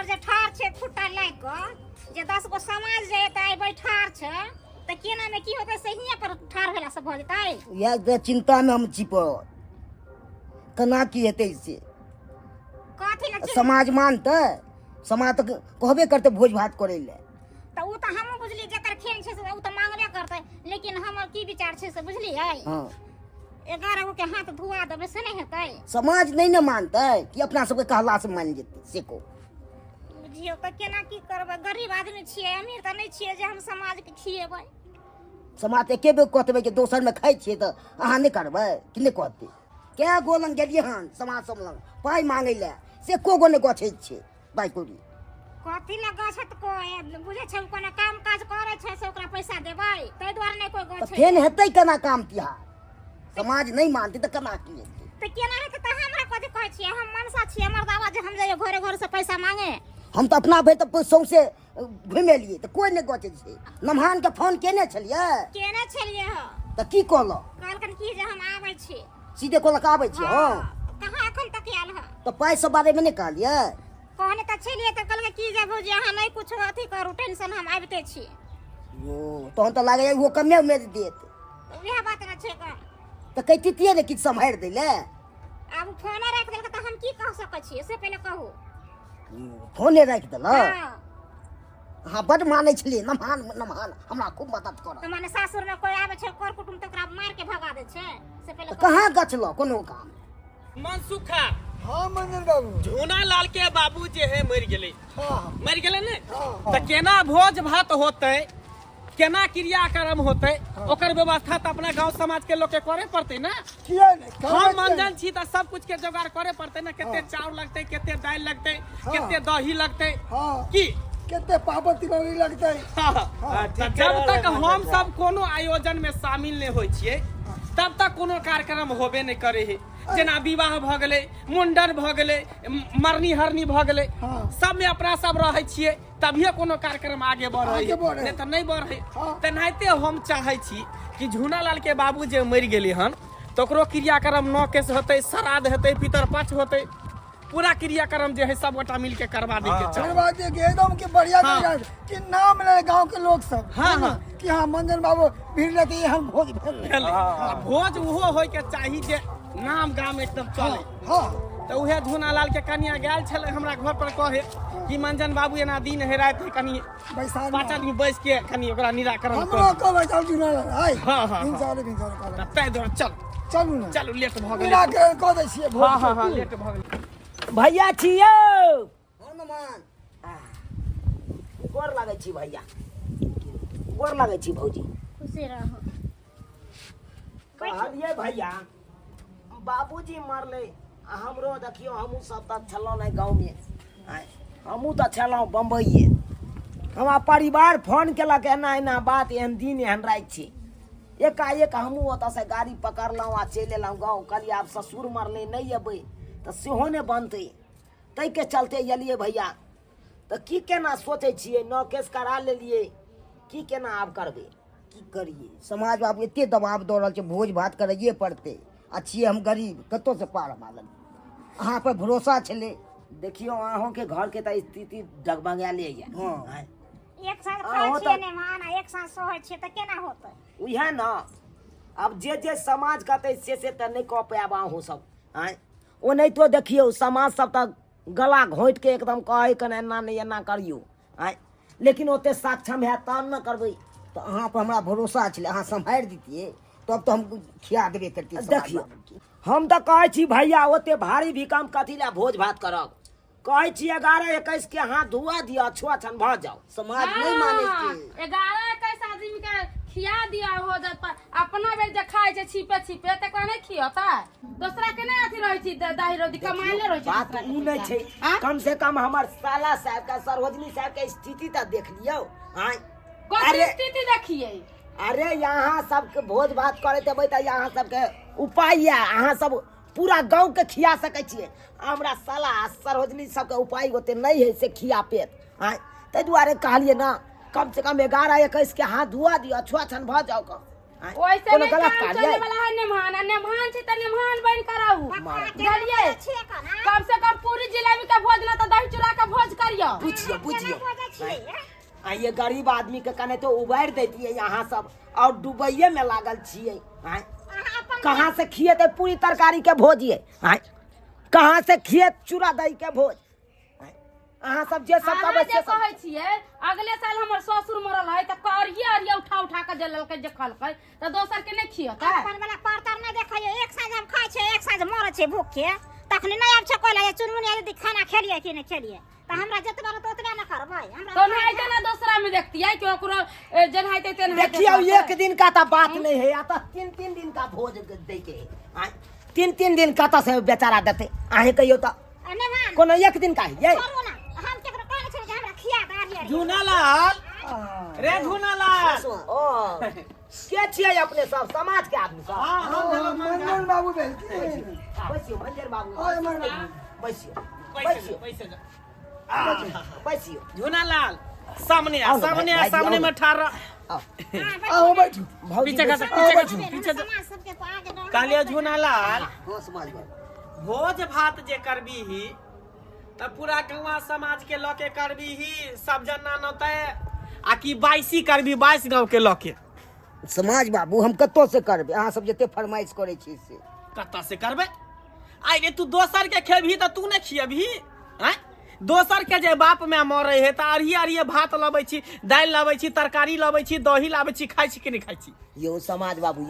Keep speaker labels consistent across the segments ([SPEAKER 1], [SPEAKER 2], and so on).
[SPEAKER 1] पर जे ठार छे खुट्टा लाग क जे 10 गो समाज जे एतै बैठार छे त केना में की होतै से हिया पर ठार भेला से भ जेतै।
[SPEAKER 2] या चिंता में हम छी पर केना की हेतै से
[SPEAKER 1] कथि ला
[SPEAKER 2] समाज मानतै? समाज तो कहबे करते भोज भात करे ले।
[SPEAKER 1] त उ त हम बुझली जकर खेन छे से उ त मांगबे करतै, लेकिन हमर की विचार छे से बुझलियै।
[SPEAKER 2] हां
[SPEAKER 1] 11 गो के हाथ धुआ देबे से नहीं हेतै।
[SPEAKER 2] समाज नहीं न मानतै कि अपना सबके कहला से मान जेतै से को।
[SPEAKER 1] बुझियो त केना की करबै, गरीब आदमी छियै, अमीर त नहीं छियै जे हम समाज के खिएबै।
[SPEAKER 2] समाज एके बेर कहते कि दोसर में खाइ छियै त अहाँ नहीं करबै कि नहीं कहते। क्या गोलन गेलिए हन समाज सब लग पाई मांगे ले से को गो ने गछै छै पाई कौड़ी।
[SPEAKER 1] कथि ला गछत को बुझे छै कोनो काम काज करे छै से ओकरा पैसा देबै, तै द्वारे नहीं कोई
[SPEAKER 2] तो
[SPEAKER 1] गछै।
[SPEAKER 2] फेन हेतै केना काम तिहार? समाज नहीं मानते तो केना की हेतै?
[SPEAKER 1] त केना हेतै त हमरा कथि कहै छियै, हम मनसा छियै, हमर दावा जे हम जाइए घरे घर से पैसा मांगे।
[SPEAKER 2] हम तो अपना भे तो सौंसे घुमे लिए तो कोई नहीं गछै छै। नमहान के फोन केने छलिए
[SPEAKER 1] केने छलिए ह
[SPEAKER 2] त की कहलो?
[SPEAKER 1] कहलकन की जे हम आबै छी।
[SPEAKER 2] सीधे कहलक आबै छी। हां
[SPEAKER 1] कहाँ एखन तक आयल ह?
[SPEAKER 2] तो पाई सब बारे में नहीं कहलिए?
[SPEAKER 1] कहने त छलिए त कहलकै की जे भौजी अहाँ नहीं कुछ अथी करू, टेंशन हम आबिते छी।
[SPEAKER 2] यो तो हम तो लागे वो कमे में देत
[SPEAKER 1] वह बात न छै का।
[SPEAKER 2] तो कहतिए ने कि संभाल दे ले।
[SPEAKER 1] अब फोन रख देलक त हम की कह सकै छी, से पहले कहू।
[SPEAKER 2] फोने रख देल।
[SPEAKER 1] हां
[SPEAKER 2] हाँ बड़ माने छलिए नमहान नमहान हमरा खूब मदद कर।
[SPEAKER 1] त माने सासुर में कोई आबै छै कर कुटुम त ओकरा मार के भगा दे छै, से पहले
[SPEAKER 2] तो कहाँ गछलो कोनो काम?
[SPEAKER 3] मनसुखा
[SPEAKER 4] हाँ मंजन बाबू।
[SPEAKER 3] झूना लाल के बाबू जे है मर गेले।
[SPEAKER 4] हाँ
[SPEAKER 3] मर गेले ने
[SPEAKER 4] हाँ।
[SPEAKER 3] तो केना भोज भात होते, केना क्रियाक्रम होते, ओकर व्यवस्था तो अपना गांव समाज के लोग के करे पड़ते ना।
[SPEAKER 4] किया नहीं
[SPEAKER 3] हम मंजन छी तो सब कुछ के जोगाड़ करे पड़ते ना। केते चाउर लगते, केते दाल लगते, केते दही लगते
[SPEAKER 4] हाँ
[SPEAKER 3] की
[SPEAKER 4] कितने पापड़ तिलौरी लगता है।
[SPEAKER 3] तो जब तक हम सब कोनो आयोजन में शामिल नहीं होय छियै तब तक कोनो कार्यक्रम होबे नहीं करे है। जेना विवाह भ गेले, मुंडन भ गेले, मरनी हरनी भ गेले,
[SPEAKER 4] हाँ।
[SPEAKER 3] सब में अपना सब रहे छियै तभिए कोनो कार्यक्रम आगे बढ़ रही
[SPEAKER 4] आगे बढ़े।
[SPEAKER 3] नहीं तो नहीं बढ़े।
[SPEAKER 4] हाँ।
[SPEAKER 3] तेनाहिते हम चाहे छी कि झूना लाल के बाबू जे मर गेले हन तो ओकरो क्रियाक्रम 9 केस होते, श्राद्ध होते, पितर पक्ष होते, पूरा क्रियाक्रम जो है सब गोटा मिल के करवा दे के चाहे।
[SPEAKER 4] बात ये कि एकदम के बढ़िया
[SPEAKER 3] हाँ।
[SPEAKER 4] कि नाम ले गांव के लोग सब।
[SPEAKER 3] हाँ,
[SPEAKER 4] है ना?
[SPEAKER 3] हाँ।
[SPEAKER 4] कि हाँ मंजन बाबू भीड़ लेते हैं हम भोज भेल।
[SPEAKER 3] आ भोज उहो होय के चाही जे नाम गाम एकदम चले।
[SPEAKER 4] हाँ
[SPEAKER 3] तो उहे झूना लाल के कनिया गेल छले हमरा घर पर कहे कि मंजन बाबू एना दिन है रात है कनी
[SPEAKER 4] बैसार
[SPEAKER 3] 5 आदमी बैस के कनी ओकरा निराकरण
[SPEAKER 4] हमरो
[SPEAKER 3] कर।
[SPEAKER 4] को बैठा जुना हाय।
[SPEAKER 3] हाँ, हाँ,
[SPEAKER 4] दिन
[SPEAKER 3] हाँ।
[SPEAKER 4] साल
[SPEAKER 3] तै दो चल
[SPEAKER 4] चलू ना।
[SPEAKER 3] चलू लेट भ गेलै।
[SPEAKER 4] मिला के कह दै छियै भोज।
[SPEAKER 3] हां हां लेट भ गेलै।
[SPEAKER 2] भैया छियो हनुमान गोर लागै छी भैया, गोर लागै छी भौजी।
[SPEAKER 1] खुशी रहो।
[SPEAKER 2] कहलिए भैया बाबूजी मरले हमरो देखियो हमहू सब तक छलौ नहीं गांव में। हमहू तो छलौ बम्बईए। हमारा परिवार फोन केलक एना एना बात एहन दिन एहन रात छी। एकाएक हमहू ओतऽ से गाड़ी पकड़लहुँ आ चलि एलहुँ गाँव। कहलिए आब ससुर मरले नहीं अबै तो सेहो नहीं बनते, तै के चलते एलिए भैया। तो की केना सोचे छियै 9 केस करा लेलिए, की केना आब करबे की करिए? समाज बाबू एते दबाव दऽ रहल छै, भोज भात करैए पड़ते। आ छियै हम गरीब, कतौ से पार मारल। अहाँ पर भरोसा छलै, देखियो अहों के घर के त स्थिति डगमगाले ये। हां
[SPEAKER 1] एक साथ खाय छियै ने मान, एक साथ सोहै छियै त केना होतै?
[SPEAKER 2] उहे न अब जे समाज कहते से त नहीं कह पाएब अहूँ सब। आय ओ नहीं तो देखियो समाज सब तक गला घोंट के एकदम कहे कन एना नहीं एना करियो। आय लेकिन ओते सक्षम है तब न करबै। तो अहाँ पर हमरा भरोसा छलै, अहाँ संभाल दीतिए तब तो हम खिया देबे करती। देखियो हम तो कहे छी भैया ओते भारी भी काम कथी ला भोज भात करब। कहे छी 11-21 के हाथ धुआ दिया छुआछन भ जाओ। समाज नहीं माने छै।
[SPEAKER 5] 11-21 आदमी के खिया दिया हो जात पर अपना बेर जे खाय छै छिपे छिपे तकरा नहीं खियता। दूसरा के नहीं अथी रहै छी दाही रोटी कमाइले रहै छी।
[SPEAKER 2] बात उ नहीं छै, कम से कम हमर साला साहब का सरोजनी साहब के स्थिति त देख लियो। आय
[SPEAKER 5] कोन स्थिति देखिए?
[SPEAKER 2] अरे यहाँ सबके भोज भात करे देबै त यहाँ सबके उपाय या अहाँ सब पूरा गांव के खिया सकै छियै। हमरा साला सरोजनी सबके उपाय होते नहीं है से खिया पेट। आय तै दुआरे कहलिए ना कम से कम 11-21 के हाथ धुआ दियो छुआछन भ जाओ।
[SPEAKER 5] ओइसे नहीं काम चले वाला है नेमान, नेमान छै त नेमान बन कराऊ। बुझलिए? कम से कम पूरी जिलेबी का भोज ना तो दही चूड़ा का भोज करियो। लियो
[SPEAKER 2] बुझियो बुझियो
[SPEAKER 1] बोझे छियै
[SPEAKER 2] आ ये गरीब आदमी के कने तो उबारि देतियै यहाँ सब और डुबैये में लागल छियै आय
[SPEAKER 1] अहाँ अपन
[SPEAKER 2] कहाँ से खिएते पूरी तरकारी के भोजिए आय कहाँ से खिए चूड़ा दही के भोज आय अहाँ सब जे सब
[SPEAKER 5] अहाँ
[SPEAKER 2] कहबै
[SPEAKER 5] जे
[SPEAKER 2] से सब
[SPEAKER 5] कहै छियै अगले साल हमर ससुर मरल है त करिए अरिया उठा के जललकै जे खलकै त दोसर के नहि खियतै
[SPEAKER 1] अपन वाला परतर नहीं देखियो एक साँझ हम खाइ छै एक साँझ मरै छै भूख के तखनी नहीं आब छै कहला चुनमुनी यदि खाना खेलिए कि नहीं खेलिए त हमरा जतबा रहत ओतबे न करबै हमरा
[SPEAKER 5] तो नहीं है ना दूसरा में देखती है कि ओकरो जन है ते
[SPEAKER 2] देखियो एक दिन का तो बात नहीं है या तो 3-3 दिन का भोज दे के आय 3-3 दिन का तो से बेचारा देते आहे कहियो तो
[SPEAKER 1] अने मान
[SPEAKER 2] कोनो एक दिन का ये
[SPEAKER 1] करू ना हम केकरो कहने छै जे हमरा खिया दारिए
[SPEAKER 3] झूनालाल रे झूनालाल
[SPEAKER 2] ओ के छियै अपने सब समाज के आदमी सब
[SPEAKER 4] मंगन बाबू भेलखिन
[SPEAKER 2] बैसियो मंजर बाबू
[SPEAKER 4] ओए मंगन
[SPEAKER 2] बैसियो
[SPEAKER 3] पैसे
[SPEAKER 2] बैसियो
[SPEAKER 3] पैसे
[SPEAKER 2] बैसियो
[SPEAKER 3] झूनालाल सामने
[SPEAKER 2] आओ ना,
[SPEAKER 3] सामने
[SPEAKER 2] भाई,
[SPEAKER 3] सामने
[SPEAKER 2] आओ
[SPEAKER 3] में
[SPEAKER 2] ना।
[SPEAKER 3] ठाड़ा
[SPEAKER 4] आओ बैठो
[SPEAKER 2] भौजी
[SPEAKER 3] पीछे का
[SPEAKER 2] बैसियो।
[SPEAKER 3] पीछे
[SPEAKER 2] बैठो।
[SPEAKER 3] पीछे
[SPEAKER 1] समाज सबके तो आगे रह
[SPEAKER 3] कहलिए झूनालाल
[SPEAKER 2] हाँ समाज बाबू
[SPEAKER 3] भोज भात जे करबी ही तब पूरा गौवा समाज के लऽ के करबी ही सब जना नते आ कि 22 करबी 22 गांव के लऽ के
[SPEAKER 2] समाज बाबू हम कत्तो से करबे अहाँ सब जते फरमाइश करे छी से
[SPEAKER 3] कत्ता से करबे आइ रे तू दोसर के खेबही त तू ने खियबही हैं दोसर के जे बाप में मरे है त अरिये अरिये भात लबै छी दाल लबै छी तरकारी लबै छी दही लाबै छी खाइ छी कि नहीं खाइ छी
[SPEAKER 2] यो समाज बाबू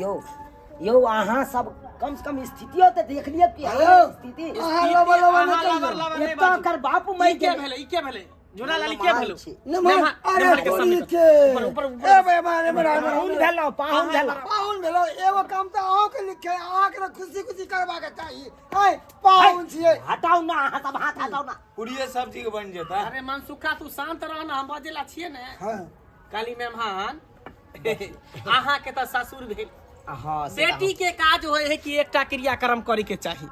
[SPEAKER 2] यो अहाँ सब कम से कम स्थितियो तो देख लियो कि
[SPEAKER 4] हेलो।
[SPEAKER 2] स्थिति
[SPEAKER 4] अहाँ लबा लबा
[SPEAKER 3] अहाँ
[SPEAKER 4] नहीं
[SPEAKER 3] लबर
[SPEAKER 4] करियो।
[SPEAKER 3] लबर नहीं
[SPEAKER 2] एतो
[SPEAKER 3] बाजू।
[SPEAKER 2] कर बापू मई
[SPEAKER 3] ई के
[SPEAKER 2] के
[SPEAKER 3] भेलै ई के भेलै झूनालाल के भेलो
[SPEAKER 4] नमन अरे
[SPEAKER 3] नमन के सामने
[SPEAKER 4] बोली
[SPEAKER 3] कर।
[SPEAKER 4] के
[SPEAKER 3] ऊपर ऊपर
[SPEAKER 4] ए
[SPEAKER 3] ऊपर
[SPEAKER 4] बे मारे मेरा
[SPEAKER 2] पाहुन भेलो पाहुन भेलो
[SPEAKER 4] पाहुन भेलो एगो काम त अहाँ के लिखे अहाँ के खुशी खुशी करबा के चाहिए हाय पाहुन छियै
[SPEAKER 2] हटाओ ना अहाँ सब हाथ हटाओ ना
[SPEAKER 6] पूरी सब्जी के बन जेता
[SPEAKER 3] अरे मनसुखा तू शांत रह ना हम बजेला छिए ने
[SPEAKER 4] हां
[SPEAKER 3] काली मेहमान अहाँ के त ससुर भेल
[SPEAKER 2] हाँ
[SPEAKER 3] बेटी के काज होय है कि एकटा क्रियाक्रम करे के चाही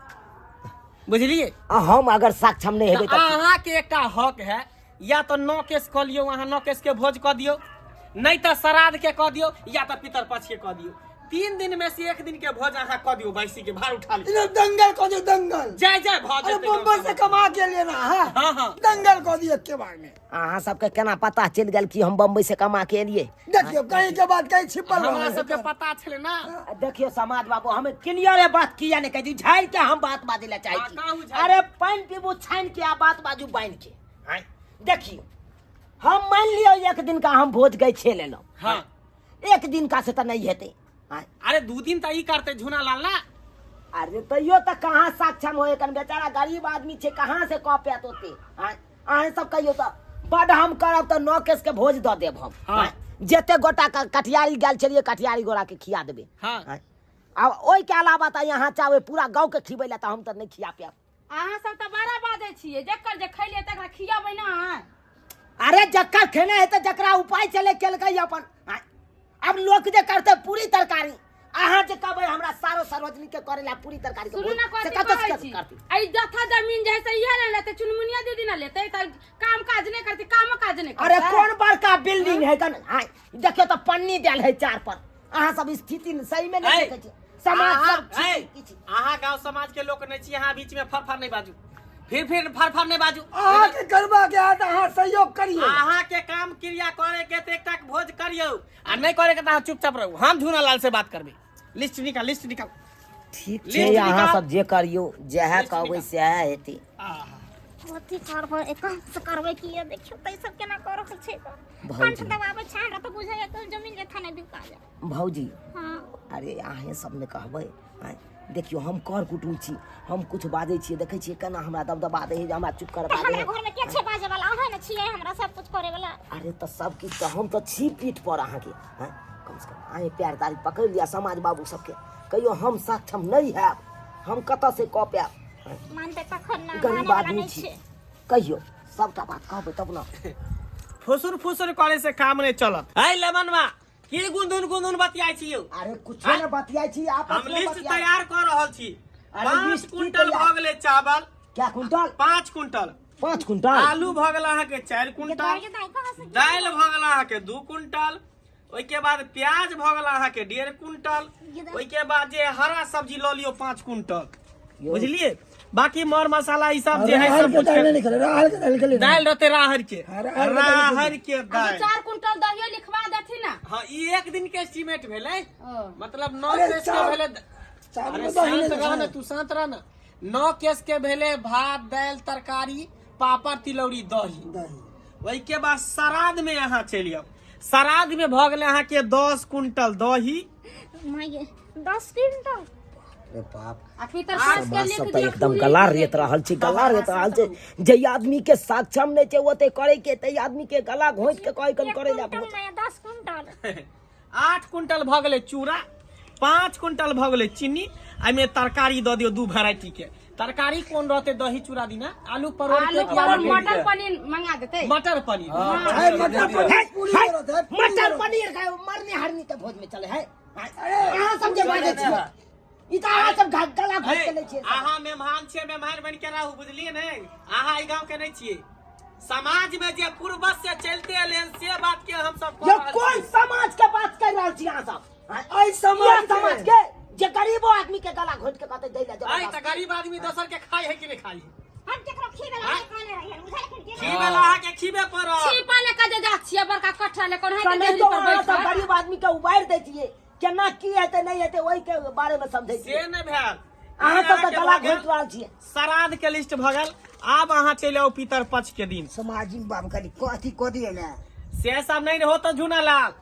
[SPEAKER 3] बुझलिए
[SPEAKER 2] हम अगर सक्षम नहीं हेबे
[SPEAKER 3] तो
[SPEAKER 2] त
[SPEAKER 3] अहाँ के एकटा हक है या तो 9 केस क लियो अहाँ 9 केस के भोज क दियो नहीं तो श्राद्ध के क दियो या तो पितर पक्ष के क दियो 3 दिन में से 1 दिन के भोज अहाँ क दियो 22 के भार उठा लियो
[SPEAKER 4] इने दंगल को जो दंगल
[SPEAKER 3] जय जय भोज
[SPEAKER 4] अरे बम्बई से कमा के लिए ना
[SPEAKER 3] हाँ, हाँ।
[SPEAKER 4] दंगल को दिए के बार में
[SPEAKER 2] अहाँ सबके केना पता चल गेल कि हम बम्बई से कमा के एलिए
[SPEAKER 4] देखियो कहीं के बाद कहीं छिपल
[SPEAKER 3] हमरा
[SPEAKER 4] रहे
[SPEAKER 3] सबके पता छले ना
[SPEAKER 2] देखियो समाज बाबू हमें क्लियर बात किया नहीं कही झाड़ के हम बात बाजे ला चाहे
[SPEAKER 3] हाँ,
[SPEAKER 2] छी।
[SPEAKER 3] काहू झाड़?
[SPEAKER 2] अरे पानी पीबू छान के आ बात बाजू बांध के आय, देखियो हम मान लियो एक दिन का हम भोज गए छे लेलो
[SPEAKER 3] हाँ
[SPEAKER 2] एक दिन का से तो नहीं हेते आय,
[SPEAKER 3] अरे 2 दिन त ई करते झूनालाल ना
[SPEAKER 2] अरे तैयो तो कहाँ सक्षम हो कन बेचारा गरीब आदमी छे कहाँ से कह पैत होते अहे सब कहियो तो बड हम करब तो 9 केस के भोज द देब हम
[SPEAKER 3] हाँ।
[SPEAKER 2] आय, जेते गोटा का कटियारी गेल चलिए कटियारी गोरा के खिया देबे
[SPEAKER 3] हाँ
[SPEAKER 2] आय, अब ओइ के अलावा तो यहाँ चाहे पूरा गांव के खिबै ला तो हम तो नहीं खिया पाब
[SPEAKER 5] अहाँ सब त बड़ा बाजै छियै जकर जे खैले तकरा खियाबै ना
[SPEAKER 2] अरे जक्कर खेने है तो जकरा उपाय चले केलकै अपन आय, अब लोग जे करते पूरी तरकारी अहाँ जे कहबै हमरा सारो सार्वजनिक के करे ला पूरी तरकारी के
[SPEAKER 5] सुनू
[SPEAKER 2] भोज,
[SPEAKER 5] ना
[SPEAKER 2] से
[SPEAKER 5] कथी
[SPEAKER 2] कतऽ से
[SPEAKER 5] कहै छी
[SPEAKER 2] करती
[SPEAKER 5] आई जथा जमीन जे है से इहे ले लेते चुनमुनिया दीदी ना लेते त काम काज नहीं करती काम काज नहीं करती
[SPEAKER 2] अरे कौन बड़का बिल्डिंग है कन हाय देखियो तो पन्नी देल है 4 पर अहाँ सब स्थिति सही में नहीं
[SPEAKER 3] ऐ,
[SPEAKER 2] देखे छी समाज सब
[SPEAKER 3] ऐ,
[SPEAKER 2] ठीक किछि
[SPEAKER 3] अहाँ गांव समाज के लोग नहीं छी अहाँ बीच में फरफर नहीं बाजू फिर फरफर नहीं बाजू
[SPEAKER 4] अहाँ के करबा के हाथ अहाँ सहयोग करियो
[SPEAKER 3] अहाँ के काम क्रिया करे के ते एकटा भोज करियो आ नहीं करे के त अहाँ चुपचाप रहू हम झूनालाल से बात करबे लिस्ट निकाल
[SPEAKER 2] ठीक
[SPEAKER 3] लिस्ट
[SPEAKER 2] छै अहाँ
[SPEAKER 3] निकाल।
[SPEAKER 2] सब जे करियो जेहा
[SPEAKER 3] लिस्ट
[SPEAKER 2] कहबै
[SPEAKER 3] निकाल।
[SPEAKER 2] सेहा हेतै
[SPEAKER 1] अथी करबै एकम से करबै कि ये देखियो तै सब केना कर रहल छै
[SPEAKER 2] भौजी।
[SPEAKER 1] कंठ दबाबै छै हमरा तो बुझाय तो जमीन जे थाने बिका जाय
[SPEAKER 2] भौजी
[SPEAKER 1] हां
[SPEAKER 2] अरे अहें सब ने कहबै आय, देखियो हम कर कुटुम छी हम कुछ बाजै छियै देखै छियै केना हमरा दबदबा दे है जे हमरा चुप करबा दे
[SPEAKER 1] हमरा
[SPEAKER 2] है
[SPEAKER 1] घर में के छै बाजे वाला अहाँ न छियै हमरा सब कुछ करे वाला
[SPEAKER 2] अरे तो सब किछ तो हम तो छी पीठ पर अहाँ के हैं कम से कम आए प्यार दारी पकड़ लिया समाज बाबू सबके कहियो हम सक्षम नहीं है हम कतऽ से कह पाब
[SPEAKER 1] मानते तखन ना
[SPEAKER 2] गरीब
[SPEAKER 1] माने वाला
[SPEAKER 2] आदमी
[SPEAKER 1] नहीं
[SPEAKER 2] छी
[SPEAKER 1] छै
[SPEAKER 2] कहियो सबटा बात कहबै तब ना
[SPEAKER 3] फुसुर करे से काम नहीं चलत है लेमनवा की गुनगुन बतियाई छी यौ
[SPEAKER 2] अरे कुछ ने बतियाई छी आपस
[SPEAKER 3] हम
[SPEAKER 2] में
[SPEAKER 3] लिस्ट
[SPEAKER 2] बतियाई।
[SPEAKER 3] तैयार कर रहल छी
[SPEAKER 2] अरे
[SPEAKER 3] 5
[SPEAKER 2] लिस्ट की
[SPEAKER 3] क्विंटल
[SPEAKER 2] तैयार?
[SPEAKER 3] भ गेलै चावल
[SPEAKER 2] क्या कुंटल
[SPEAKER 3] 5 क्विंटल
[SPEAKER 2] 5 कुंटल
[SPEAKER 3] आलू भ गेल अहाँ के 4 क्विंटल दाल भ गेल अहाँ के 2 क्विंटल ओइ के बाद प्याज भ गेल अहाँ के 1.5 क्विंटल ओइ के बाद जे हरा सब्जी ल लियो 5 क्विंटल
[SPEAKER 2] यो।
[SPEAKER 3] बुझलिए बाकी मर मसाला ई सब जे है
[SPEAKER 4] राहर
[SPEAKER 3] सब
[SPEAKER 4] के
[SPEAKER 3] कुछ
[SPEAKER 4] दाल नहीं करे, राहर के दाल के लिए
[SPEAKER 3] दाल रहते राहर के
[SPEAKER 4] राहर के
[SPEAKER 3] दाल
[SPEAKER 5] 4 कुंटल दहियो लिखवा देथिन ना।
[SPEAKER 3] हाँ ई एक दिन के एस्टीमेट भेलै
[SPEAKER 5] ओ,
[SPEAKER 3] मतलब 9
[SPEAKER 4] अरे
[SPEAKER 3] केस के
[SPEAKER 4] चार-
[SPEAKER 3] भेलै
[SPEAKER 4] चार
[SPEAKER 3] अरे
[SPEAKER 4] में दही नहीं
[SPEAKER 3] शांत रह ना
[SPEAKER 4] खाए।
[SPEAKER 3] तू शांत रह ना 9 केस के भेलै भात दाल तरकारी पापड़ तिलौरी दही वही के बाद श्राद्ध में यहाँ चलि आउ श्राद्ध में भऽ गेलै अहाँ के 10 कुंटल दही
[SPEAKER 1] माये 10 क्विंटल
[SPEAKER 2] अरे बाप
[SPEAKER 5] आ पितर पास के लिख
[SPEAKER 2] सब
[SPEAKER 5] दिया
[SPEAKER 2] एकदम
[SPEAKER 5] पूरी
[SPEAKER 2] गला
[SPEAKER 5] के।
[SPEAKER 2] रेत रहल छै गला रेत रहल छै जे आदमी के सक्षम नहीं छै ओते करे के ते आदमी के गला घोंट के कहे कन करे ला
[SPEAKER 1] माये 10 क्विंटल
[SPEAKER 3] 8 कुंटल भऽ गेलै चूड़ा 5 कुंटल भऽ गेलै चीनी एहिमे तरकारी दऽ दियौ 2 वेराइटी के तरकारी कोन रहते दही चूड़ा दिना आलू परोड़
[SPEAKER 5] आलू
[SPEAKER 3] के
[SPEAKER 5] पर मटर पनीर मंगा देते।
[SPEAKER 3] मटर पनीर
[SPEAKER 4] है मटर पनीर पूरी जरूरत है, पूरी
[SPEAKER 2] मटर
[SPEAKER 4] जरूरत है।
[SPEAKER 2] पनीर का मरने हरनी के भोज में चले है अहाँ सब जे बाजै छियै ई त अहाँ सब गला घोंट के ले छियै
[SPEAKER 3] अहाँ मेहमान छियै मेहमान बन के रहू बुझलिए ने अहाँ ई गांव के नहीं छियै समाज में जे पूर्व से चलते एलै से बात के हम सब
[SPEAKER 2] ये कोन समाज के बात कर रहल छी अहाँ सब
[SPEAKER 4] ऐ समाज
[SPEAKER 2] समाज के जे गरीबो आदमी के गला घोंट के कहते दै ला
[SPEAKER 3] आई त गरीब आदमी दोसर के खाई है कि नहीं खाई
[SPEAKER 1] हम केकरो खीबे ला कहले रहिए बुझाइ कि
[SPEAKER 3] खीबे ला अहाँ के खीबे पर
[SPEAKER 5] छिपा ले के जा छिए बड़का कट्ठा ले कोन है के
[SPEAKER 2] कने
[SPEAKER 5] देहरी
[SPEAKER 2] तो
[SPEAKER 5] पर
[SPEAKER 2] अहाँ
[SPEAKER 5] बैठ
[SPEAKER 2] सब गरीब आदमी के उबार दै छियै केना की हेतै नहीं हेतै ओहि के बारे में समझै
[SPEAKER 3] से
[SPEAKER 2] छियै
[SPEAKER 3] नहीं भेल
[SPEAKER 2] अहाँ सब के गला घोंट रहल छियै
[SPEAKER 3] श्राद्ध के लिस्ट भ गेल आब अहाँ चलि आउ पितर पक्ष के दिन
[SPEAKER 4] समाज में बाप करी कथी को दिए ना
[SPEAKER 3] से सब नहीं हो तो झूना लाल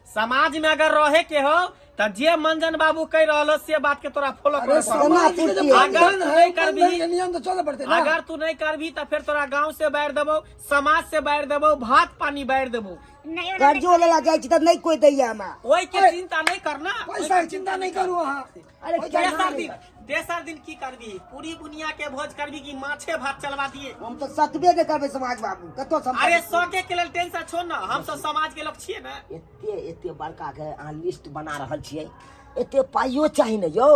[SPEAKER 3] समाज में अगर रहे के हो तो जे मंजन बाबू कह रहा से बात के तोरा फॉलो
[SPEAKER 4] अरे
[SPEAKER 3] कर
[SPEAKER 4] समाज के जो
[SPEAKER 3] अगर
[SPEAKER 4] बंधन
[SPEAKER 3] तू
[SPEAKER 4] है
[SPEAKER 3] नहीं करबी
[SPEAKER 4] बंधन के नियम तो चलना पड़ते ना।
[SPEAKER 3] अगर तू नहीं करबी तो फिर तोरा गांव से बाहर देबो समाज से बाहर देबो भात पानी बाहर देबो
[SPEAKER 1] नहीं
[SPEAKER 4] कर्जो लेला जाय छी त नहीं कोई दैया हमरा
[SPEAKER 3] ओई के चिंता नहीं करना
[SPEAKER 4] पैसा के चिंता नहीं करू अहाँ।
[SPEAKER 2] अरे
[SPEAKER 3] तेसर दिन की करबी पूरी बुनिया के भोज करबी की माछे भात चलवा दिए
[SPEAKER 4] हम तो सतबे नहीं करबे समाज बाबू कतो
[SPEAKER 3] अरे सौके के लेल टेंशन छोड़ ना हम सब समाज के लोग छिए ना
[SPEAKER 2] एते बड़का के अहाँ लिस्ट बना रहल छियै एते पाइयो चाही ने यौ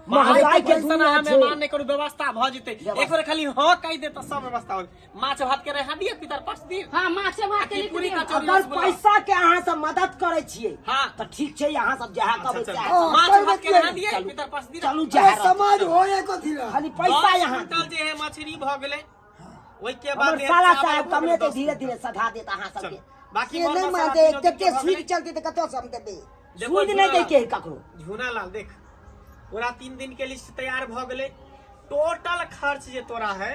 [SPEAKER 2] महंगाई के दुनिया छै
[SPEAKER 3] मेहमान नहीं करू व्यवस्था भ जेते एक बार खाली हां कह दे तो सब व्यवस्था हो माछ भात के रहा दिए पितर पास दिन
[SPEAKER 5] हां माछे भात के लिख
[SPEAKER 3] पूरी
[SPEAKER 5] दिया।
[SPEAKER 3] कचौड़ी
[SPEAKER 2] अगर
[SPEAKER 3] रसगुल्ला।
[SPEAKER 2] पैसा के अहाँ सब मदद करे छियै
[SPEAKER 3] हाँ।
[SPEAKER 2] तो ठीक छै अहाँ सब जहाँ कहबै
[SPEAKER 3] चल,
[SPEAKER 2] सएह
[SPEAKER 4] हाँ,
[SPEAKER 3] माछ
[SPEAKER 4] कर
[SPEAKER 3] भात के
[SPEAKER 4] देतियै।
[SPEAKER 3] रहा दिए पितर पास दिन
[SPEAKER 2] चलू
[SPEAKER 4] ए,
[SPEAKER 2] जहाँ
[SPEAKER 4] समाज होए कथी ला
[SPEAKER 2] खाली पैसा यहाँ
[SPEAKER 3] कुंटल जे है मछली भ गेले ओई के
[SPEAKER 2] हमर
[SPEAKER 3] बाद
[SPEAKER 2] साला साहब कमे तो धीरे धीरे सधा देत अहाँ सबके
[SPEAKER 3] बाकी
[SPEAKER 4] ये नहीं मानते जते स्वीट चलती तो कतो सब देबे
[SPEAKER 2] सूद नहीं दै के है ककरो
[SPEAKER 3] झूना लाल देख पूरा 3 दिन के लिस्ट तैयार भ गेले टोटल खर्च जे तोरा है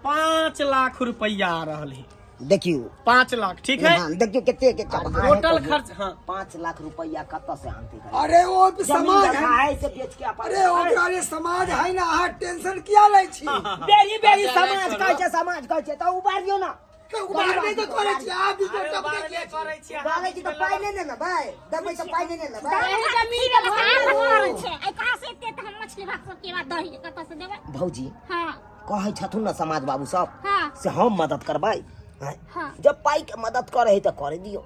[SPEAKER 3] 5 लाख रुपया आ रहल है
[SPEAKER 2] देखियो
[SPEAKER 3] 5 लाख ठीक है
[SPEAKER 4] हाँ, देखियो कितने के
[SPEAKER 3] टोटल खर्च हाँ
[SPEAKER 2] 5 लाख रुपया कत से आनते
[SPEAKER 4] अरे वो
[SPEAKER 2] जमीन
[SPEAKER 4] समाज
[SPEAKER 2] जगह
[SPEAKER 4] है
[SPEAKER 2] है से बेच के अपन
[SPEAKER 4] अरे वो अरे समाज है ना अहाँ टेंशन किया लै छी
[SPEAKER 2] बेरी बेरी समाज कहै छै तो उबारियो ना
[SPEAKER 4] उबार नहीं तो करे छी आप भी
[SPEAKER 3] अरे
[SPEAKER 4] तो
[SPEAKER 3] बार ले करै छियै
[SPEAKER 4] बाले की तो पाई नहीं ना भाई दबे तो पाई नहीं ना भाई
[SPEAKER 5] एही जमीन के
[SPEAKER 1] भर छै ए कहां से एते त हम मछली भात सब के बाद दही कत से देबै
[SPEAKER 2] भौजी
[SPEAKER 1] हां
[SPEAKER 2] कहै छथुन ना समाज बाबू सब
[SPEAKER 1] हां
[SPEAKER 2] से हम मदद करबै हैं?
[SPEAKER 1] हाँ।
[SPEAKER 2] जब पाई के मदद करे है तो करे दियो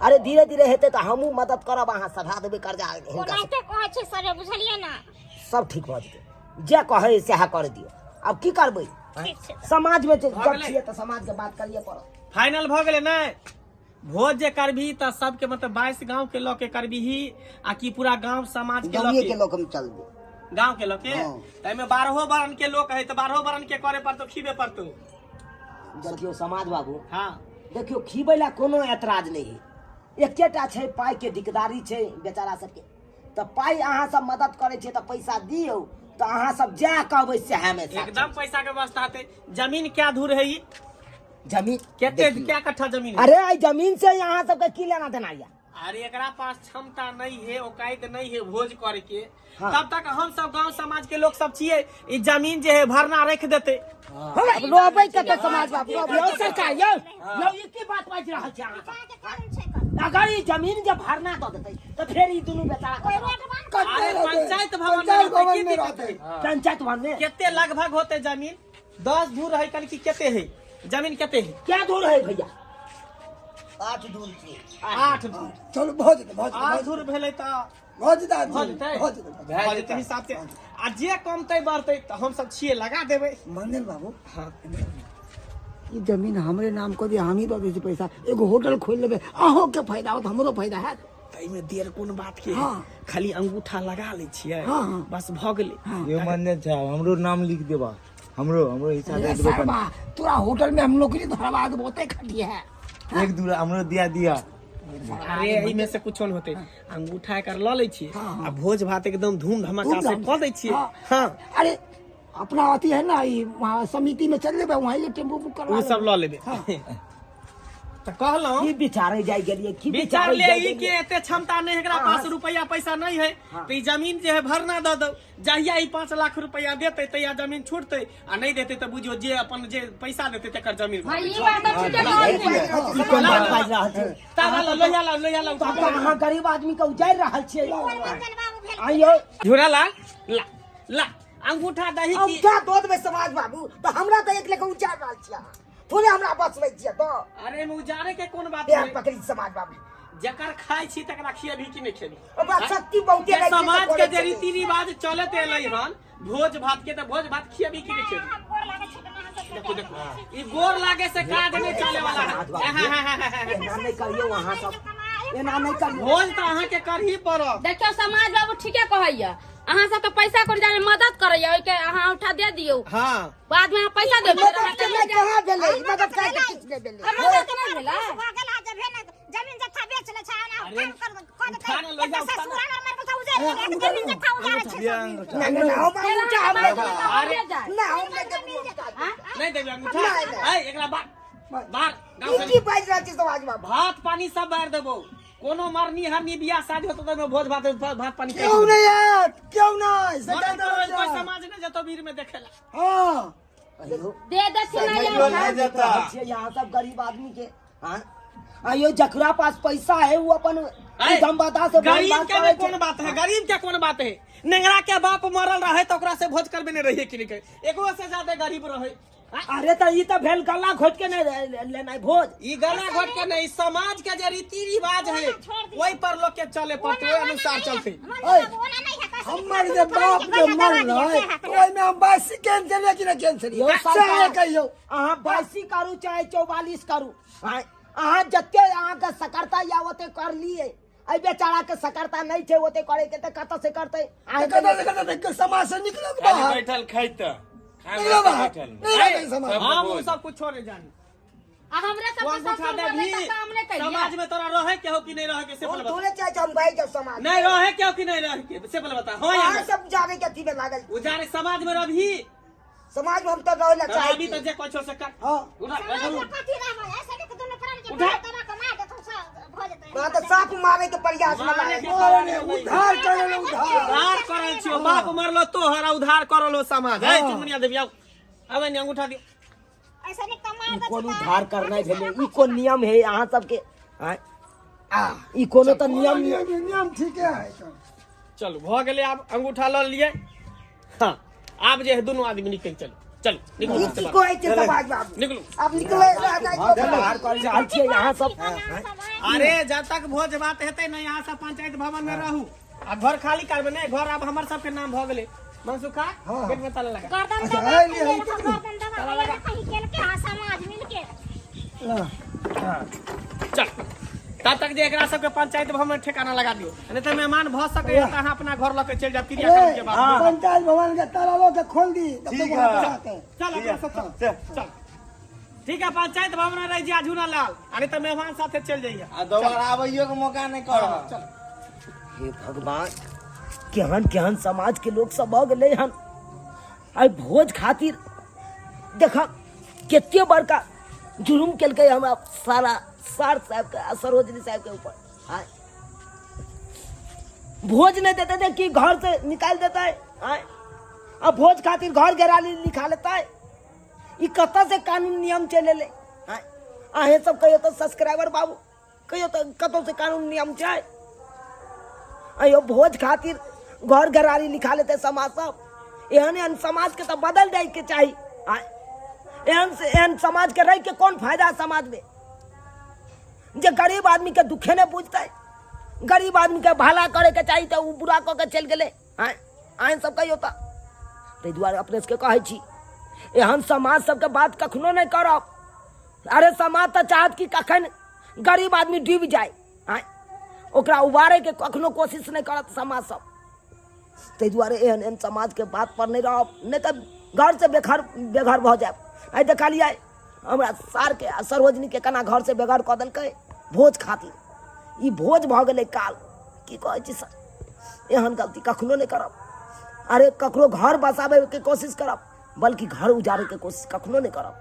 [SPEAKER 2] अरे धीरे धीरे हेते तो हमहू मदद करब अहाँ सधा देबै कर्जा हिनका
[SPEAKER 1] ओनाइते कहै छै सरे बुझलिए ना
[SPEAKER 2] सब ठीक भऽ जेतै जे कहै सएह कर दियो अब की करबै हैं?
[SPEAKER 1] ठीक छै
[SPEAKER 2] समाज में जब
[SPEAKER 3] गेलै।
[SPEAKER 2] छियै तो समाज के बात करिए पड़त
[SPEAKER 3] फाइनल भ गेलै नै भोज जे करबी त सबके मतलब 22 गांव के लोग के करबी ही आ की पूरा गांव समाज के
[SPEAKER 4] जमीए
[SPEAKER 3] लोग
[SPEAKER 4] के लोग हम चल दे
[SPEAKER 3] गांव के लोग के
[SPEAKER 4] हाँ।
[SPEAKER 3] तइमे 12 बरन के लोग है तो 12 बरन के करे पड़तो खीबे पड़तो
[SPEAKER 2] देखियो समाज बाबू
[SPEAKER 3] हाँ
[SPEAKER 2] देखियो खीबै ला कोनो एतराज नहीं है एकेटा छै पाई के दिकदारी छै बेचारा सबके तो पाई अहाँ सब मदद करे छै तो पैसा दियौ तो अहाँ सब जे कहबै सएह में
[SPEAKER 3] एकदम पैसा के व्यवस्था होते जमीन क्या दूर है ये
[SPEAKER 2] जमीन
[SPEAKER 3] केते
[SPEAKER 2] देखियो।
[SPEAKER 3] क्या कट्ठा जमीन है
[SPEAKER 2] अरे आई जमीन से यहाँ सबके की लेना देना या
[SPEAKER 3] अरे एकरा पास क्षमता नहीं है औकात नहीं है भोज करे के
[SPEAKER 2] हाँ।
[SPEAKER 3] तब तक हम सब गांव समाज के लोग सब छिए ई जमीन जे है भरना रख देते
[SPEAKER 2] अब रोबै कते समाज बाबू यौ सरकार यौ ई की बात बाजि रहल छै अहाँ सब?
[SPEAKER 1] के कारण छै कर
[SPEAKER 2] अगर ई जमीन जे भरना दऽ देतै तो फेर ई दुनू बेचारा
[SPEAKER 1] कोई
[SPEAKER 2] कतऽ?
[SPEAKER 1] रोड बन
[SPEAKER 3] अरे पंचायत भवन
[SPEAKER 4] पंचायत
[SPEAKER 3] में
[SPEAKER 4] भवन
[SPEAKER 3] की
[SPEAKER 4] में
[SPEAKER 3] दिक्कत
[SPEAKER 4] रहते
[SPEAKER 3] है?
[SPEAKER 2] पंचायत भवन में
[SPEAKER 3] केते लगभग होते जमीन 10 दूर है कल की केते है जमीन केते है
[SPEAKER 2] क्या दूर है भैया
[SPEAKER 4] 8 दूर से
[SPEAKER 3] 8 दूर
[SPEAKER 4] चलो बहुत जेते बहुत
[SPEAKER 3] 8 दूर भेले त
[SPEAKER 4] बहुत जेते
[SPEAKER 3] भऽ जेतै?
[SPEAKER 4] बहुत जेते
[SPEAKER 3] भऽ जेतै हिसाब से आ जे कमतै बढ़तै त हम सब छिए लगा देबै
[SPEAKER 4] मंदिर बाबू
[SPEAKER 3] हाँ
[SPEAKER 4] ये जमीन हमरे नाम को दिया हम ही दे दी पैसा एगो होटल खोल लेबे अहों के फायदा हो हमरो फायदा है
[SPEAKER 3] तइमे देर कोन बात के
[SPEAKER 4] हाँ।
[SPEAKER 3] खाली अंगूठा लगा ले छियै
[SPEAKER 4] हाँ, हाँ।
[SPEAKER 3] बस भ गेलै
[SPEAKER 6] ये मान्य छै हमरो नाम लिख देबा हमरो हिस्सा दे
[SPEAKER 4] ए
[SPEAKER 6] देबो
[SPEAKER 4] साहबा तोरा होटल में हम नौकरी धरवा दे बहुते खटिया है
[SPEAKER 6] एक दूरा हमरो दिया
[SPEAKER 3] अरे इमे से कुछो नहीं होते अंगूठा कर ल ले छी आ भोज भात एकदम धूम धमाका से क दै छी। हां
[SPEAKER 4] अरे अपना अथी है ना ये वहाँ समिति में चल लेबे वहाँ ये टेम्पो बुक करवा
[SPEAKER 3] उ सब ल लेबे। त कहलौ
[SPEAKER 2] की बिचारे जाय गेलिए की
[SPEAKER 3] विचार
[SPEAKER 2] बिचारे
[SPEAKER 3] ले
[SPEAKER 2] जाय
[SPEAKER 3] ई के
[SPEAKER 2] गेलिए
[SPEAKER 3] एते क्षमता नहीं एकरा पास रुपया पैसा नहीं है तो ई जमीन जे है भरना द दो जहिया ई 5 लाख रुपया देते तहिया जमीन छूटते आ नहीं देते तो बुझियो जे अपन जे पैसा देते तकर जमीन
[SPEAKER 5] भाई ये बात तो ठीक है
[SPEAKER 2] ई कोन बात बाज रहल छै
[SPEAKER 3] तारा लोया ला
[SPEAKER 2] तो अहाँ गरीब आदमी के उजाड़ रहल छियै
[SPEAKER 1] बाबू भेल
[SPEAKER 2] आइयो
[SPEAKER 3] झूरा ला ला ला अंगूठा दही
[SPEAKER 4] अब
[SPEAKER 3] की
[SPEAKER 4] क्या दो देबे समाज बाबू तो हमरा तो एक लेके उचार रहल छियै थोड़े हमरा बचबै छियै तो
[SPEAKER 3] अरे में उजारे के कोन बात
[SPEAKER 4] पेड़
[SPEAKER 3] है
[SPEAKER 4] पकड़ी समाज बाबू
[SPEAKER 3] जकर खाई छी तकरा खियेबी कि नहीं खेबी
[SPEAKER 4] ओ बात शक्ति बहुते
[SPEAKER 3] ये
[SPEAKER 4] नहीं छै
[SPEAKER 3] समाज
[SPEAKER 4] तो
[SPEAKER 3] के
[SPEAKER 4] करे
[SPEAKER 3] जे
[SPEAKER 4] छै।
[SPEAKER 3] रीति रिवाज चलत एलै हन भोज भात के तो भोज भात खियेबी कि नहीं खेबी।
[SPEAKER 1] गोर लागै छै ना
[SPEAKER 3] देखो देखो ई गोर लागे से काज नहीं चले वाला है।
[SPEAKER 2] एना नहीं करियो अहाँ सब एना नहीं करियो
[SPEAKER 3] भोज तो अहाँ के करही पड़त।
[SPEAKER 5] देखियो समाज बाबू ठीके कहैया अहाँ सबके पैसा कर जाने मदद करैया ओइ के अहाँ उठा दे दियौ
[SPEAKER 3] हाँ
[SPEAKER 5] बाद में अहाँ पैसा देबै
[SPEAKER 4] मदद के लिए कहाँ भेलै मदद काहे के किछ नहीं भेलै
[SPEAKER 5] मदद के नहीं भेला
[SPEAKER 1] गेला जब है ना जमीन जत्था बेच ले छै ना
[SPEAKER 3] अरे,
[SPEAKER 1] काम कर
[SPEAKER 3] उठा ना लो जाओ,
[SPEAKER 1] ससुर हमर मार बता उजे जमीन जत्था उजाड़े छै
[SPEAKER 4] नहीं नहीं हम उठा हम
[SPEAKER 3] अरे
[SPEAKER 4] ना हम नहीं
[SPEAKER 3] नहीं देबी अंगूठा ए एकरा बाहर गांव
[SPEAKER 4] की
[SPEAKER 3] से
[SPEAKER 4] बाज रहल छै समाज बाबू
[SPEAKER 3] भात पानी सब बाहर देबो कोनो मरनी हरनी बियाह शादी होतो तो भोज भात भात पानी
[SPEAKER 4] क्यों नहीं यार क्यों नहीं
[SPEAKER 3] मदद
[SPEAKER 4] सदा
[SPEAKER 3] करो, कोई समाज ने जतो वीर में देखेला।
[SPEAKER 4] हां
[SPEAKER 5] दे दे छिना
[SPEAKER 2] छियै यहाँ सब गरीब आदमी के हाँ आइयो जकरा पास पैसा है वो अपन दमबदा से बोल
[SPEAKER 3] गरीब
[SPEAKER 2] बात
[SPEAKER 3] के
[SPEAKER 2] करे
[SPEAKER 3] में कौन बात है गरीब के कौन बात है नेंगरा के बाप मरल रहे तो ओकरा से भोज करबे नहीं रहिए कि नहीं एकरो से ज्यादा गरीब रहे।
[SPEAKER 2] अरे तो ई तो भेल गला घोट के नहीं लेना भोज
[SPEAKER 3] ई गला घोट के नहीं समाज के जे रीति रिवाज है वही पर लोग के चले पड़ते वही अनुसार चलते।
[SPEAKER 4] हमर जे बाप के मरलै ओइ में हम 22 कैंसिल कि नहीं कैंसिल
[SPEAKER 2] यो
[SPEAKER 4] चाहे कहियो
[SPEAKER 2] अहाँ 82 करू चाहे 44 करू अहाँ जते अहाँ के सकरता या ओते कर लिए आई बेचारा के सकरता नहीं थे ओते करे के त कत से करते
[SPEAKER 4] कहता समाज से निकल बाहर
[SPEAKER 7] बैठल खाइत
[SPEAKER 4] निकलो बाहर नहीं रहे समाज
[SPEAKER 3] हम वो सब कुछ नहीं जानी
[SPEAKER 5] हमरे सब
[SPEAKER 3] कौन
[SPEAKER 5] सब
[SPEAKER 3] पूछा दे भी
[SPEAKER 5] काम नहीं करिए
[SPEAKER 3] समाज में तोरा रहे के हो कि नहीं रहे के से
[SPEAKER 4] हम
[SPEAKER 3] बोल
[SPEAKER 4] थोड़े चाहे हम भाई जब समाज
[SPEAKER 3] नहीं रहे के हो कि नहीं रहे के से बोल बता हो या
[SPEAKER 4] हां सब जावे के अथी में लागल
[SPEAKER 3] उजारे समाज में रही
[SPEAKER 4] समाज में हम तो रहला
[SPEAKER 3] अभी
[SPEAKER 4] चाहे
[SPEAKER 3] तो जे कुछ से कर
[SPEAKER 4] हां
[SPEAKER 3] उठा
[SPEAKER 1] कथी रहबै ऐसे नहीं दोनों प्राण के
[SPEAKER 3] उठा।
[SPEAKER 1] तोरा कमा दे तो हो जेतै
[SPEAKER 4] ना तो साफ मारे के प्रयास में
[SPEAKER 3] मारे
[SPEAKER 4] लागल
[SPEAKER 3] के
[SPEAKER 4] ओने उधार करल उधार
[SPEAKER 3] उधार करल छियो बाप मरलो तो हरा उधार करलो समाज है चुमनिया देवी आओ अब ने अंगूठा दियो
[SPEAKER 1] ऐसे नहीं कमा दे
[SPEAKER 2] कोन उधार करना भेले ई कोन नियम है अहाँ सबके ई कोनो तो नियम
[SPEAKER 4] ठीक है
[SPEAKER 3] चलो भ गेले अब अंगूठा ल लिए हां अब जे है दोनों आदमी निकल चलो चलो निकलो घर से
[SPEAKER 4] की
[SPEAKER 3] बाहर।
[SPEAKER 4] कोई के समाज बाबू
[SPEAKER 3] निकलो
[SPEAKER 4] अब निकले
[SPEAKER 2] उधार कर रहल छियै यहाँ सब
[SPEAKER 3] अरे जब तक भोज भात हेतै न यहाँ सब पंचायत भवन में रहू आ घर खाली करबे नहीं घर अब हमर सबके नाम भ गेले मनसुखा गेट में ताला लगा
[SPEAKER 1] गर्दन दबा गर्दन दबा कहीं केल के हां समाज मिल के
[SPEAKER 3] चल तब तक जे एकरा सबके पंचायत भवन में ठिकाना लगा दियो नहीं तो मेहमान भ सके त अहाँ अपना घर लके चल जा क्रियाक्रम के बाद
[SPEAKER 4] पंचायत भवन के ताला लो के खोल दी तब
[SPEAKER 7] ठीक
[SPEAKER 4] तो
[SPEAKER 7] है।
[SPEAKER 4] वहाँ पे
[SPEAKER 3] चल एकरा सब चल चल ठीक है पंचायत भवन में रह जा झूना लाल अरे तो मेहमान साथे चल जाइए
[SPEAKER 7] आ दोबारा आबैयो के मौका नहीं कर
[SPEAKER 2] हे भगवान केहन केहन समाज के लोग सब भ गेले हन आई भोज खातिर देखा केते बड़का जुलुम केलकै हमरा सारा सार साहब के सरोजनी साहब के ऊपर आय भोज नहीं देते थे कि घर से निकाल देता है आय अब भोज खातिर घर घेराली लिखा लेता है ई कत से कानून नियम चले ले आय आहे सब कहियो तो सब्सक्राइबर बाबू कहियो तो कतौ से कानून नियम चाहे अयो भोज खातिर घर घरारी लिखा लेते समाज सब एहन समाज के तो बदल जाए के चाहिए एहन समाज के रह के कौन फायदा समाज में जे गरीब आदमी के दुखे ने बुझते गरीब आदमी के भला करे के चाहिए तो बुरा कऽ के चल गए आइन सब कहियो ताहि दुआरे अपने सबके कहै छी एहन समाज सबके बात कखनो नहीं करब अरे समाज तो चाहत कि कखन गरीब आदमी डूब जाए ओकरा उबारे के कखनो कोशिश नहीं करत समाज सब ताहि दुआरे एहन एहन समाज के बात पर नहीं रहब नहीं तो घर से बेघर बेघर भऽ जाए। आइ देखलियै हमरा सार के सरोजनी के केना घर से बेघर कऽ देलकै भोज खातिर। ई भोज भऽ गेलै काल की कहै छी सर एहन गलती कखनो नहीं करब। अरे ककरो घर बसाबे के कोशिश करब बल्कि घर उजाड़े के कोशिश कखनो नहीं करब।